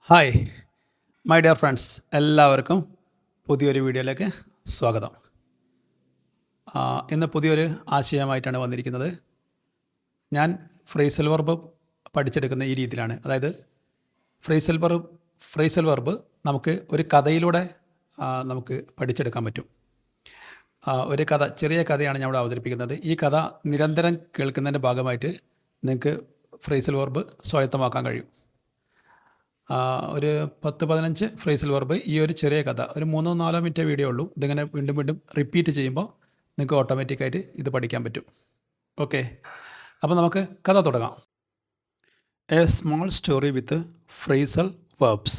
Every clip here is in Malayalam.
ഹായ് മൈ ഡിയർ ഫ്രണ്ട്സ്, എല്ലാവർക്കും പുതിയൊരു വീഡിയോയിലേക്ക് സ്വാഗതം. ഇന്ന് പുതിയൊരു ആശയമായിട്ടാണ് വന്നിരിക്കുന്നത്. ഞാൻ ഫ്രേസൽ വെർബ് പഠിച്ചെടുക്കുന്ന ഈ രീതിയിലാണ്. അതായത് ഫ്രേസൽ വെർബ് നമുക്ക് ഒരു കഥയിലൂടെ നമുക്ക് പഠിച്ചെടുക്കാൻ പറ്റും. ഒരു കഥ, ചെറിയ കഥയാണ് ഞാൻ ഇവിടെ അവതരിപ്പിക്കുന്നത്. ഈ കഥ നിരന്തരം കേൾക്കുന്നതിൻ്റെ ഭാഗമായിട്ട് നിങ്ങൾക്ക് ഫ്രേസൽ വെർബ് സ്വായത്തമാക്കാൻ കഴിയും. ഒരു 10-15 ഫ്രേസൽ വെർബ്, ഈ ഒരു ചെറിയ കഥ, ഒരു 3-4 മിനിറ്റ് വീഡിയോ ഉള്ളൂ. ഇതിങ്ങനെ വീണ്ടും വീണ്ടും റിപ്പീറ്റ് ചെയ്യുമ്പോൾ നിങ്ങൾക്ക് ഓട്ടോമാറ്റിക്കായിട്ട് ഇത് പഠിക്കാൻ പറ്റും. ഓക്കെ, അപ്പോൾ നമുക്ക് കഥ തുടങ്ങാം. A small story with phrasal verbs.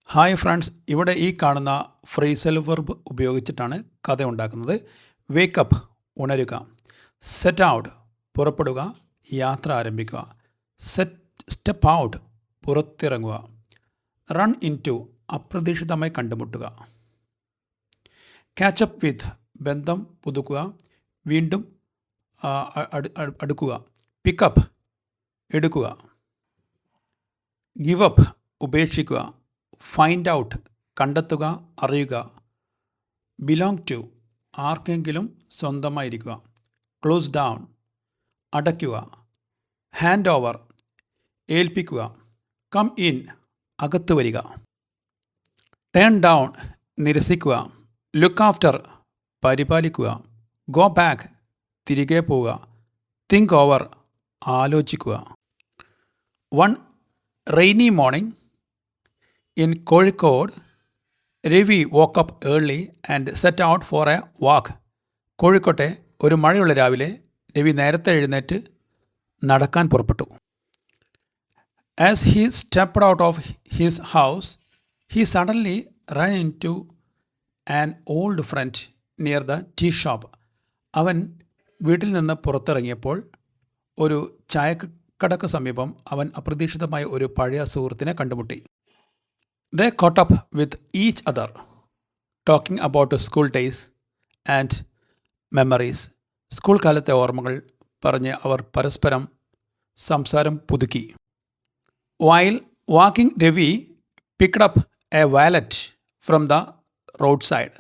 Hi friends, ഇവിടെ ഈ കാണുന്ന ഫ്രേസൽ വെർബ് ഉപയോഗിച്ചിട്ടാണ് കഥ ഉണ്ടാക്കുന്നത്. വേക്കപ്പ്, ഉണരുക. സെറ്റ് ഔട്ട്, പുറപ്പെടുക, യാത്ര ആരംഭിക്കുക. സ്റ്റെപ്പ് ഔട്ട്, പുറത്തിറങ്ങുക. റൺ ഇൻ ടു, അപ്രതീക്ഷിതമായി കണ്ടുമുട്ടുക. കാച്ചപ്പ് വിത്ത്, ബന്ധം പുതുക്കുക, വീണ്ടും അടുക്കുക. പിക്കപ്പ്, എടുക്കുക. ഗിവ് അപ്പ്, ഉപേക്ഷിക്കുക. ഫൈൻഡ് ഔട്ട്, കണ്ടെത്തുക, അറിയുക. ബിലോങ് ടു, ആർക്കെങ്കിലും സ്വന്തമായിരിക്കുക. ക്ലോസ് ഡൗൺ, അടയ്ക്കുക. ഹാൻഡ് ഓവർ, ഏൽപ്പിക്കുക. കം ഇൻ, അകത്ത് വരിക. ടേൺ ഡൗൺ, നിരസിക്കുക. ലുക്ക് ആഫ്റ്റർ, പരിപാലിക്കുക. ഗോ ബാക്ക്, തിരികെ പോവുക. തിങ്ക് ഓവർ, ആലോചിക്കുക. One rainy morning in Kozhikode, Ravi woke up early and set out for a walk. കോഴിക്കോട്ടെ ഒരു മഴയുള്ള രാവിലെ രവി നേരത്തെ എഴുന്നേറ്റ് നടക്കാൻ പുറപ്പെട്ടു. As he stepped out of his house, he suddenly ran into an old friend near the tea shop. അവൻ വീട്ടിൽ നിന്ന് പുറത്തിറങ്ങിയപ്പോൾ ഒരു ചായക്കടക്ക് സമീപം അവൻ അപ്രതീക്ഷിതമായ ഒരു പഴയ സുഹൃത്തിനെ കണ്ടുമുട്ടി. They caught up with each other, talking about school days and memories. School കാലത്തെ ഓർമ്മകൾ പറഞ്ഞ് അവർ പരസ്പരം സംസാരം പുതുക്കി. While walking, Ravi picked up a wallet from the roadside.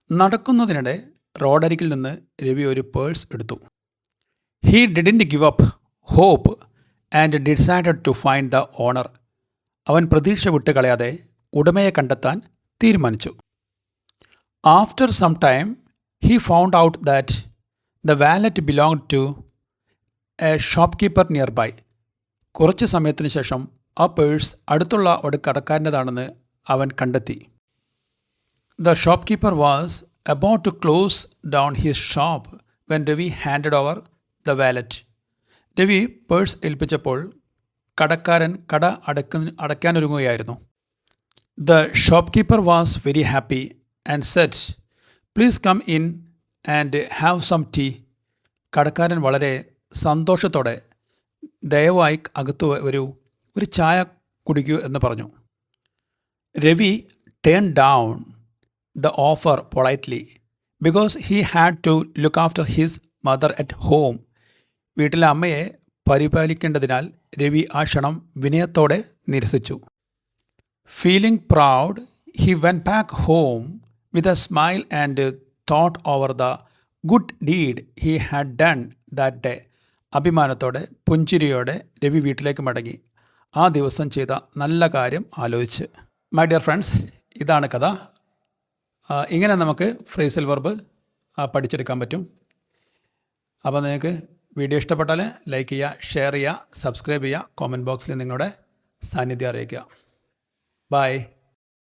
നടക്കുന്നതിനിടെ റോഡരികിൽ നിന്ന് രവി ഒരു പേഴ്സ് എടുത്തു. He didn't give up hope and decided to find the owner. അവൻ പ്രതീക്ഷ വിട്ടുകളയാതെ ഉടമയെ കണ്ടെത്താൻ തീരുമാനിച്ചു. After some time, he found out that the wallet belonged to a shopkeeper nearby. കുറച്ച് സമയത്തിന് ശേഷം ആ പേഴ്സ് അടുത്തുള്ള ഒരു കടക്കാരൻ്റെതാണെന്ന് അവൻ കണ്ടെത്തി. The shopkeeper was about to close down his shop when Ravi handed over the wallet. Ravi purse ഏൽപ്പിച്ചപ്പോൾ കടക്കാരൻ കട അടയ്ക്കാനൊരുങ്ങുകയായിരുന്നു. The shopkeeper was very happy and said, please come in and have some tea. കടക്കാരൻ വളരെ സന്തോഷത്തോടെ, ദയവായി അകത്ത് വരൂ, ഒരു ചായ കുടിക്കൂ എന്ന് പറഞ്ഞു. Ravi turn down the offer politely because he had to look after his mother at home. വീട്ടിലെ അമ്മയെ പരിപാലിക്കേണ്ടതിനാൽ രവി ആ ക്ഷണം വിനയത്തോടെ നിരസിച്ചു. Feeling proud, he went back home with a smile and thought over the good deed he had done that day. അഭിമാനത്തോടെ, പുഞ്ചിരിയോടെ രവി വീട്ടിലേക്ക് മടങ്ങി, ആ ദിവസം ചെയ്ത നല്ല കാര്യം ആലോചിച്ച്. മൈ ഡിയർ ഫ്രണ്ട്സ്, ഇതാണ് കഥ. ഇങ്ങനെ നമുക്ക് ഫ്രേസൽ വെർബ് പഠിച്ചെടുക്കാൻ പറ്റും. അപ്പോൾ നിങ്ങൾക്ക് വീഡിയോ ഇഷ്ടപ്പെട്ടാൽ ലൈക്ക് ചെയ്യുക, ഷെയർ ചെയ്യുക, സബ്സ്ക്രൈബ് ചെയ്യുക, കോമൻറ്റ് ബോക്സിൽ നിങ്ങളുടെ സാന്നിധ്യം അറിയിക്കുക. ബൈ.